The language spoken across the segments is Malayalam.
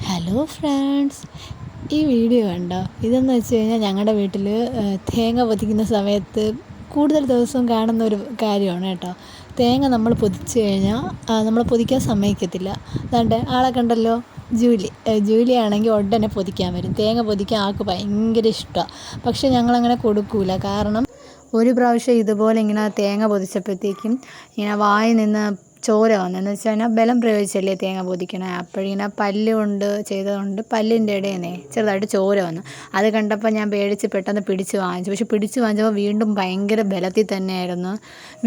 ഹലോ ഫ്രണ്ട്സ്, ഈ വീഡിയോ കണ്ടോ? ഇതെന്ന് വെച്ച് കഴിഞ്ഞാൽ ഞങ്ങളുടെ വീട്ടിൽ തേങ്ങ പൊതിക്കുന്ന സമയത്ത് കൂടുതൽ ദിവസവും കാണുന്ന ഒരു കാര്യമാണ് കേട്ടോ. തേങ്ങ നമ്മൾ പൊതിച്ച് കഴിഞ്ഞാൽ നമ്മൾ പൊതിക്കാൻ സമ്മതിക്കത്തില്ല. അതാണ്ട് ആളെ കണ്ടല്ലോ, ജൂലിയാണെങ്കിൽ ഉടനെ പൊതിക്കാൻ വരും. തേങ്ങ പൊതിക്കാൻ ആൾക്ക് ഭയങ്കര ഇഷ്ടമാണ്. പക്ഷേ ഞങ്ങളങ്ങനെ കൊടുക്കൂല. കാരണം ഒരു പ്രാവശ്യം ഇതുപോലെ ഇങ്ങനെ തേങ്ങ പൊതിച്ചപ്പോഴത്തേക്കും ഇങ്ങനെ വായിൽ നിന്ന് ചോര വന്നെന്ന് വെച്ച് കഴിഞ്ഞാൽ ബലം പ്രയോഗിച്ചല്ലേ തേങ്ങ പൊതിക്കണേ. അപ്പോഴിങ്ങനെ പല്ല് കൊണ്ട് ചെയ്തതുകൊണ്ട് പല്ലിൻ്റെ ഇടയിൽ നിന്നേ ചെറുതായിട്ട് ചോര വന്നു. അത് കണ്ടപ്പോൾ ഞാൻ പേടിച്ച് പെട്ടെന്ന് പിടിച്ച് വാങ്ങിച്ചു. പക്ഷെ പിടിച്ച് വാങ്ങിച്ചപ്പോൾ വീണ്ടും ഭയങ്കര ബലത്തിൽ തന്നെയായിരുന്നു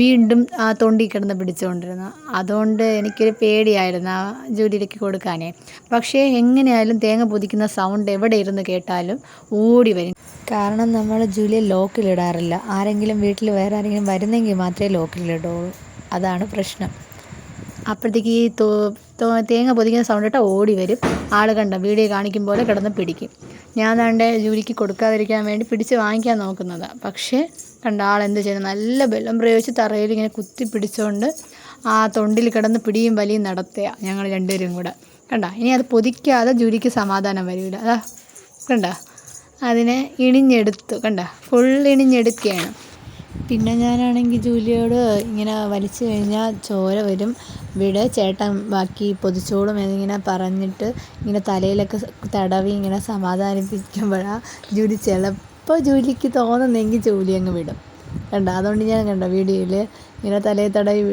വീണ്ടും ആ തൊണ്ടി കിടന്ന് പിടിച്ചുകൊണ്ടിരുന്നു. അതുകൊണ്ട് എനിക്കൊരു പേടിയായിരുന്നു ആ ജോലിയിലേക്ക് കൊടുക്കാനേ. പക്ഷേ എങ്ങനെയായാലും തേങ്ങ പൊതിക്കുന്ന സൗണ്ട് എവിടെ ഇരുന്ന് കേട്ടാലും ഓടി വരും. കാരണം നമ്മൾ ജൂലിയെ ലോക്കിലിടാറില്ല. ആരെങ്കിലും വീട്ടിൽ വേറെ ആരെങ്കിലും വരുന്നെങ്കിൽ മാത്രമേ ലോക്കിലിടുള്ളൂ. അതാണ് പ്രശ്നം. അപ്പോഴത്തേക്ക് ഈ തേങ്ങ പൊതിക്കുന്ന സൗണ്ട് ഇട്ടാൽ ഓടി വരും. ആൾ കണ്ട വീഡിയോ കാണിക്കും പോലെ കിടന്ന് പിടിക്കും. ഞാൻ ദാണ്ടെ ജൂലിക്ക് കൊടുക്കാതിരിക്കാൻ വേണ്ടി പിടിച്ച് വാങ്ങിക്കാൻ നോക്കുന്നതാണ്. പക്ഷേ കണ്ട ആളെന്ത് ചെയ്യുന്നു, നല്ല ബലം പ്രയോഗിച്ച് തറയിൽ ഇങ്ങനെ കുത്തി പിടിച്ചുകൊണ്ട് ആ തൊണ്ടിൽ കിടന്ന് പിടിയും വലിയും നടത്തുക ഞങ്ങൾ രണ്ടുപേരും കൂടെ. കണ്ട, ഇനി അത് പൊതിക്കാതെ ജൂലിക്ക് സമാധാനം വരില്ല. അതാ കണ്ട, അതിനെ ഇണിഞ്ഞെടുത്തു. കണ്ട, ഫുൾ ഇണിഞ്ഞെടുക്കുകയാണ്. പിന്നെ ഞാനാണെങ്കിൽ ജൂലിയോട് ഇങ്ങനെ വലിച്ചു കഴിഞ്ഞാൽ ചോര വരും, ചേട്ടൻ ബാക്കി പൊതിച്ചോളും എന്നിങ്ങനെ പറഞ്ഞിട്ട് ഇങ്ങനെ തലയിലൊക്കെ തടവി ഇങ്ങനെ സമാധാനിപ്പിക്കുമ്പോഴാണ് ജൂലിക്ക് തോന്നുന്നെങ്കിൽ ജൂലി അങ്ങ് വിടും. അതുകൊണ്ട് ഞാൻ വീഡിയോയിൽ ഇങ്ങനെ തലയിൽ തടവി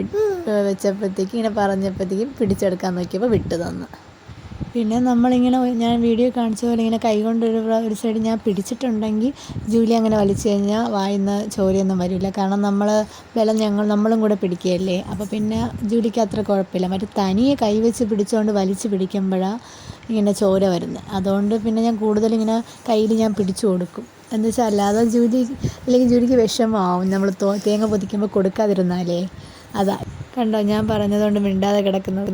വെച്ചപ്പോഴത്തേക്കും ഇങ്ങനെ പറഞ്ഞപ്പോഴത്തേക്കും പിടിച്ചെടുക്കാൻ നോക്കിയപ്പോൾ വിട്ടു തന്നു. പിന്നെ നമ്മളിങ്ങനെ ഞാൻ വീഡിയോ കാണിച്ച പോലെ ഇങ്ങനെ കൈകൊണ്ട് ഒരു സൈഡ് ഞാൻ പിടിച്ചിട്ടുണ്ടെങ്കിൽ ജൂലി അങ്ങനെ വലിച്ചു കഴിഞ്ഞാൽ വായിന്ന് ചോരയൊന്നും വരില്ല. കാരണം നമ്മളും കൂടെ പിടിക്കുകയല്ലേ. അപ്പോൾ പിന്നെ ജൂലിക്ക് അത്ര കുഴപ്പമില്ല. മറ്റേ തനിയെ കൈവച്ച് പിടിച്ചുകൊണ്ട് വലിച്ച് പിടിക്കുമ്പോഴാണ് ഇങ്ങനെ ചോര വരുന്നത്. അതുകൊണ്ട് പിന്നെ ഞാൻ കൂടുതലിങ്ങനെ കയ്യിൽ ഞാൻ പിടിച്ചു കൊടുക്കും. എന്ന് വെച്ചാൽ അല്ലാതെ ജൂലിക്ക് വിഷമമാവും നമ്മൾ തേങ്ങ പൊതിക്കുമ്പോൾ കൊടുക്കാതിരുന്നാലേ. അതാ കണ്ടോ, ഞാൻ പറഞ്ഞതുകൊണ്ട് മിണ്ടാതെ കിടക്കുന്നത്.